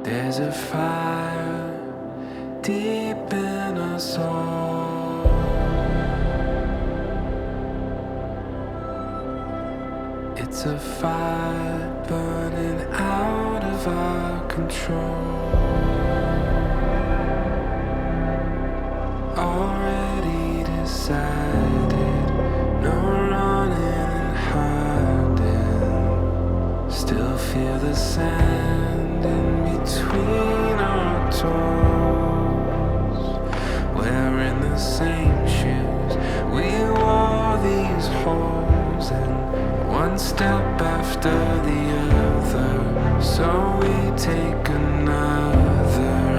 There's a fire deep in us all. It's a fire burning out of our control. Already decided, no running and hiding. Still feel the sand in between our toes. Wearing the same shoes, we wore these holes in one step after the other. So we take another